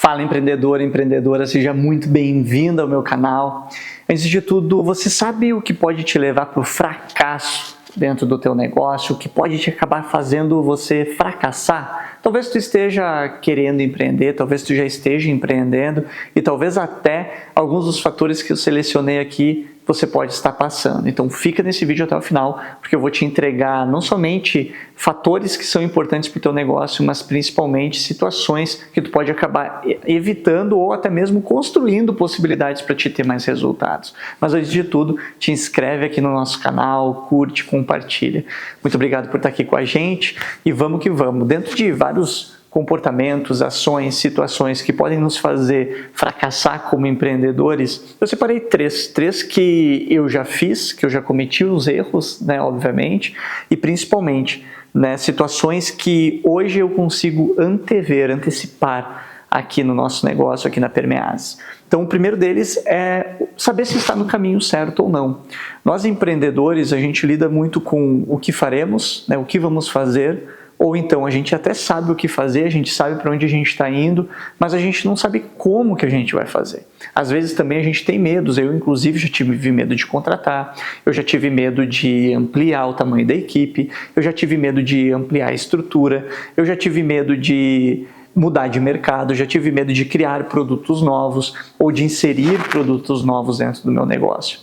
Fala empreendedor, empreendedora, seja muito bem-vindo ao meu canal. Antes de tudo, você sabe o que pode te levar para o fracasso dentro do teu negócio? O que pode te acabar fazendo você fracassar? Talvez tu esteja querendo empreender, talvez tu já esteja empreendendo e talvez até alguns dos fatores que eu selecionei aqui você pode estar passando. Então fica nesse vídeo até o final, porque eu vou te entregar não somente fatores que são importantes para o teu negócio, mas principalmente situações que tu pode acabar evitando ou até mesmo construindo possibilidades para te ter mais resultados. Mas antes de tudo, te inscreve aqui no nosso canal, curte, compartilha. Muito obrigado por estar aqui com a gente e vamos que vamos. Dentro de vários comportamentos, ações, situações que podem nos fazer fracassar como empreendedores, eu separei três que eu já fiz, que eu já cometi os erros, né, obviamente, e principalmente, né, situações que hoje eu consigo antecipar aqui no nosso negócio, aqui na Permease. Então, o primeiro deles é saber se está no caminho certo ou não. Nós empreendedores, a gente lida muito com o que faremos, né, o que vamos fazer, ou então a gente até sabe o que fazer, a gente sabe para onde a gente está indo, mas a gente não sabe como que a gente vai fazer. Às vezes também a gente tem medos, eu inclusive já tive medo de contratar, eu já tive medo de ampliar o tamanho da equipe, eu já tive medo de ampliar a estrutura, eu já tive medo de mudar de mercado, já tive medo de criar produtos novos ou de inserir produtos novos dentro do meu negócio.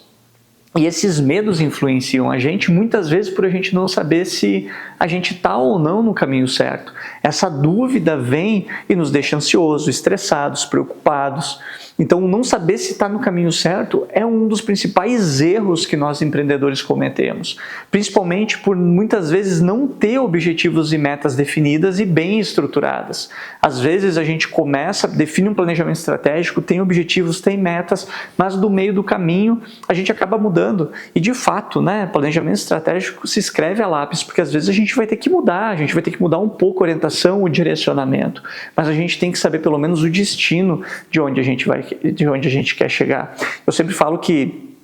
E esses medos influenciam a gente, muitas vezes por a gente não saber se a gente está ou não no caminho certo. Essa dúvida vem e nos deixa ansiosos, estressados, preocupados. Então, não saber se está no caminho certo é um dos principais erros que nós empreendedores cometemos. Principalmente por muitas vezes não ter objetivos e metas definidas e bem estruturadas. Às vezes a gente começa, define um planejamento estratégico, tem objetivos, tem metas, mas do meio do caminho a gente acaba mudando. E de fato, né, planejamento estratégico se escreve a lápis, porque às vezes a gente vai ter que mudar, a gente vai ter que mudar um pouco a orientação, o direcionamento, mas a gente tem que saber pelo menos o destino de onde a gente quer chegar. Eu sempre falo que,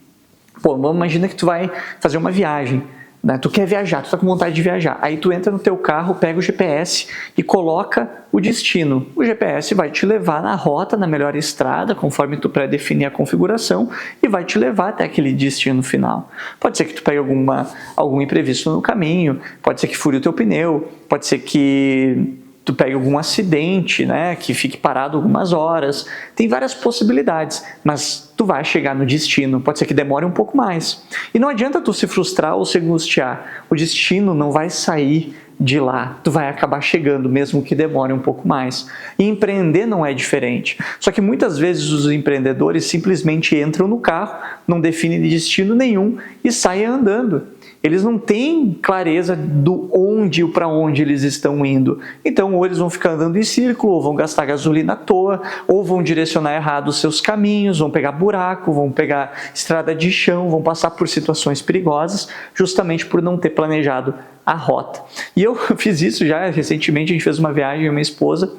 imagina que tu vai fazer uma viagem, né? Tu quer viajar, tu tá com vontade de viajar, aí tu entra no teu carro, pega o GPS e coloca o destino. O GPS vai te levar na rota, na melhor estrada, conforme tu pré-definir a configuração, e vai te levar até aquele destino final. Pode ser que tu pegue algum imprevisto no caminho, pode ser que fure o teu pneu, pode ser que tu pegue algum acidente, né, que fique parado algumas horas, tem várias possibilidades, mas tu vai chegar no destino, pode ser que demore um pouco mais. E não adianta tu se frustrar ou se angustiar, o destino não vai sair de lá, tu vai acabar chegando mesmo que demore um pouco mais. E empreender não é diferente, só que muitas vezes os empreendedores simplesmente entram no carro, não definem destino nenhum e saem andando. Eles não têm clareza do onde ou para onde eles estão indo. Então, ou eles vão ficar andando em círculo, ou vão gastar gasolina à toa, ou vão direcionar errado os seus caminhos, vão pegar buraco, vão pegar estrada de chão, vão passar por situações perigosas, justamente por não ter planejado a rota. E eu fiz isso já recentemente, a gente fez uma viagem, eu e minha esposa,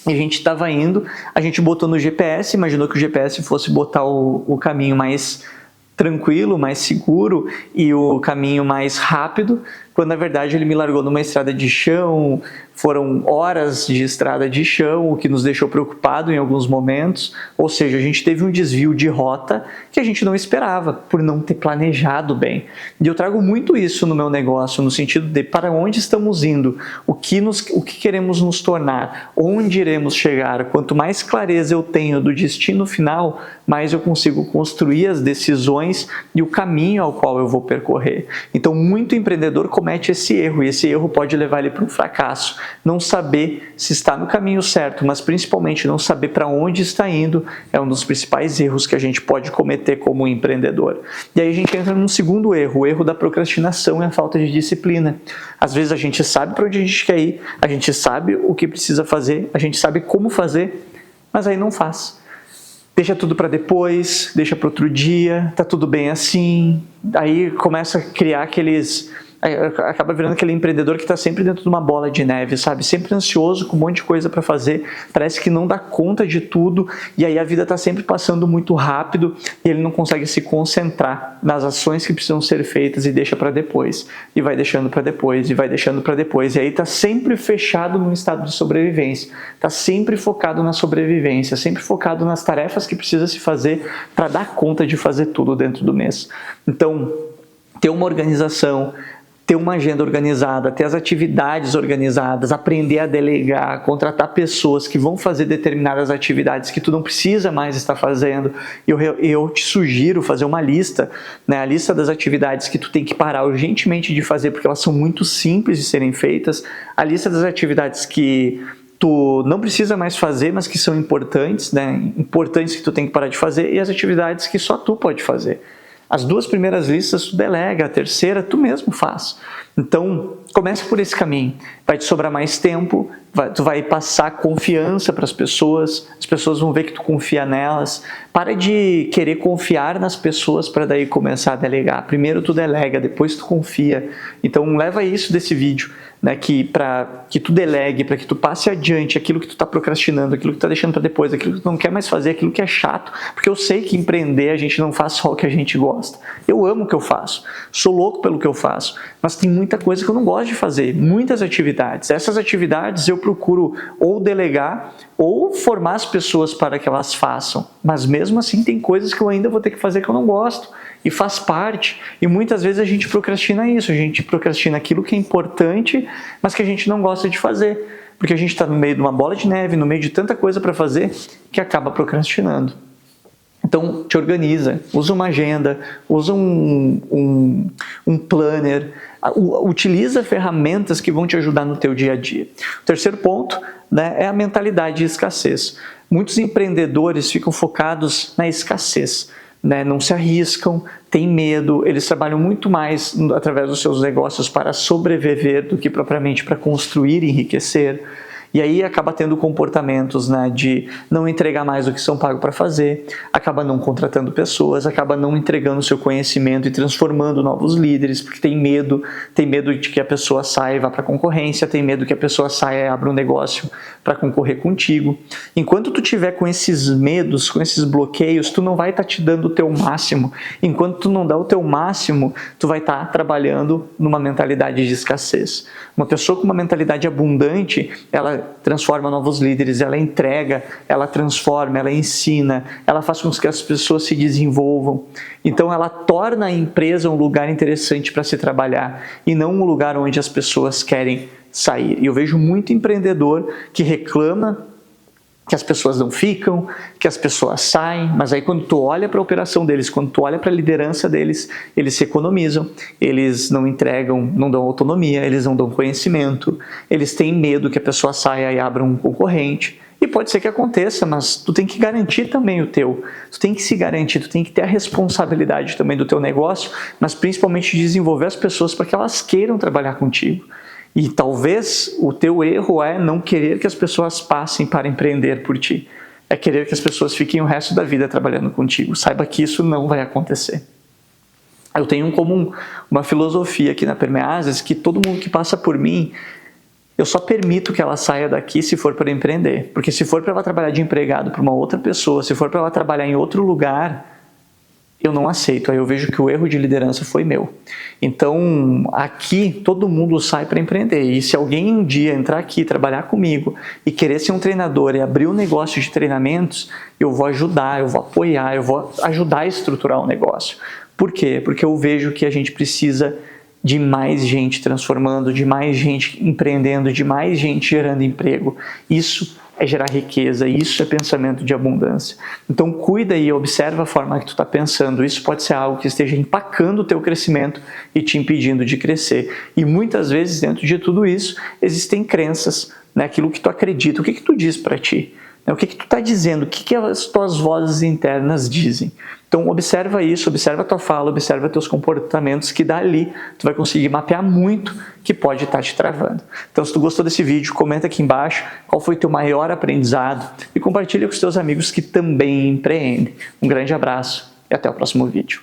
e a gente estava indo, a gente botou no GPS, imaginou que o GPS fosse botar o caminho mais tranquilo, mais seguro e o caminho mais rápido, quando na verdade ele me largou numa estrada de chão, foram horas de estrada de chão, o que nos deixou preocupado em alguns momentos, ou seja, a gente teve um desvio de rota que a gente não esperava, por não ter planejado bem. E eu trago muito isso no meu negócio, no sentido de para onde estamos indo, o que queremos nos tornar, onde iremos chegar. Quanto mais clareza eu tenho do destino final, mais eu consigo construir as decisões e o caminho ao qual eu vou percorrer. Então, muito empreendedor comete esse erro, e esse erro pode levar ele para um fracasso. Não saber se está no caminho certo, mas principalmente não saber para onde está indo, é um dos principais erros que a gente pode cometer como empreendedor. E aí a gente entra num segundo erro, o erro da procrastinação e a falta de disciplina. Às vezes a gente sabe para onde a gente quer ir, a gente sabe o que precisa fazer, a gente sabe como fazer, mas aí não faz. Deixa tudo para depois, deixa para outro dia, tá tudo bem assim. Aí começa a criar acaba virando aquele empreendedor que está sempre dentro de uma bola de neve, sabe? Sempre ansioso, com um monte de coisa para fazer, parece que não dá conta de tudo, e aí a vida está sempre passando muito rápido e ele não consegue se concentrar nas ações que precisam ser feitas e deixa para depois, e vai deixando para depois, e vai deixando para depois, e aí está sempre fechado num estado de sobrevivência, está sempre focado na sobrevivência, sempre focado nas tarefas que precisa se fazer para dar conta de fazer tudo dentro do mês. Então, ter uma organização, ter uma agenda organizada, ter as atividades organizadas, aprender a delegar, contratar pessoas que vão fazer determinadas atividades que tu não precisa mais estar fazendo. Eu te sugiro fazer uma lista, né? A lista das atividades que tu tem que parar urgentemente de fazer porque elas são muito simples de serem feitas, a lista das atividades que tu não precisa mais fazer, mas que são importantes, né? Importantes que tu tem que parar de fazer, e as atividades que só tu pode fazer. As 2 primeiras listas tu delega, a terceira tu mesmo faz. Então, comece por esse caminho. Vai te sobrar mais tempo, tu vai passar confiança para as pessoas vão ver que tu confia nelas. Para de querer confiar nas pessoas para daí começar a delegar. Primeiro tu delega, depois tu confia. Então, leva isso desse vídeo, né, para que tu delegue, para que tu passe adiante aquilo que tu está procrastinando, aquilo que tu está deixando para depois, aquilo que tu não quer mais fazer, aquilo que é chato, porque eu sei que empreender a gente não faz só o que a gente gosta. Eu amo o que eu faço, sou louco pelo que eu faço, mas tem muita coisa que eu não gosto de fazer, muitas atividades. Essas atividades eu procuro ou delegar ou formar as pessoas para que elas façam, mas mesmo assim tem coisas que eu ainda vou ter que fazer que eu não gosto. E faz parte, e muitas vezes a gente procrastina isso, a gente procrastina aquilo que é importante, mas que a gente não gosta de fazer, porque a gente está no meio de uma bola de neve, no meio de tanta coisa para fazer, que acaba procrastinando. Então, te organiza, usa uma agenda, usa um planner, utiliza ferramentas que vão te ajudar no teu dia a dia. O terceiro ponto, né, é a mentalidade de escassez. Muitos empreendedores ficam focados na escassez, né, não se arriscam, têm medo, eles trabalham muito mais através dos seus negócios para sobreviver do que propriamente para construir e enriquecer. E aí acaba tendo comportamentos, né, de não entregar mais do que são pagos para fazer, acaba não contratando pessoas, acaba não entregando o seu conhecimento e transformando novos líderes, porque tem medo de que a pessoa saia e vá para a concorrência, tem medo que a pessoa saia e abra um negócio para concorrer contigo. Enquanto tu tiver com esses medos, com esses bloqueios, tu não vai estar te dando o teu máximo. Enquanto tu não dá o teu máximo, tu vai estar trabalhando numa mentalidade de escassez. Uma pessoa com uma mentalidade abundante, ela transforma novos líderes, ela entrega, ela transforma, ela ensina, ela faz com que as pessoas se desenvolvam. Então ela torna a empresa um lugar interessante para se trabalhar e não um lugar onde as pessoas querem sair. E eu vejo muito empreendedor que reclama que as pessoas não ficam, que as pessoas saem, mas aí quando tu olha para a operação deles, quando tu olha para a liderança deles, eles se economizam, eles não entregam, não dão autonomia, eles não dão conhecimento, eles têm medo que a pessoa saia e abra um concorrente. E pode ser que aconteça, mas tu tem que garantir também o teu. Tu tem que se garantir, tu tem que ter a responsabilidade também do teu negócio, mas principalmente desenvolver as pessoas para que elas queiram trabalhar contigo. E talvez o teu erro é não querer que as pessoas passem para empreender por ti. É querer que as pessoas fiquem o resto da vida trabalhando contigo. Saiba que isso não vai acontecer. Eu tenho como uma filosofia aqui na Permeases que todo mundo que passa por mim, eu só permito que ela saia daqui se for para empreender. Porque se for para ela trabalhar de empregado para uma outra pessoa, se for para ela trabalhar em outro lugar, eu não aceito. Aí eu vejo que o erro de liderança foi meu. Então, aqui todo mundo sai para empreender. E se alguém um dia entrar aqui, trabalhar comigo e querer ser um treinador e abrir um negócio de treinamentos, eu vou ajudar, eu vou apoiar, eu vou ajudar a estruturar o negócio. Por quê? Porque eu vejo que a gente precisa de mais gente transformando, de mais gente empreendendo, de mais gente gerando emprego. Isso é gerar riqueza, isso é pensamento de abundância. Então cuida e observa a forma que tu está pensando. Isso pode ser algo que esteja empacando o teu crescimento e te impedindo de crescer. E muitas vezes dentro de tudo isso existem crenças, né? Aquilo que tu acredita, o que tu diz para ti? O que tu está dizendo? O que as tuas vozes internas dizem? Então observa isso, observa a tua fala, observa teus comportamentos, que dali tu vai conseguir mapear muito que pode estar te travando. Então se tu gostou desse vídeo, comenta aqui embaixo qual foi teu maior aprendizado e compartilha com os teus amigos que também empreendem. Um grande abraço e até o próximo vídeo.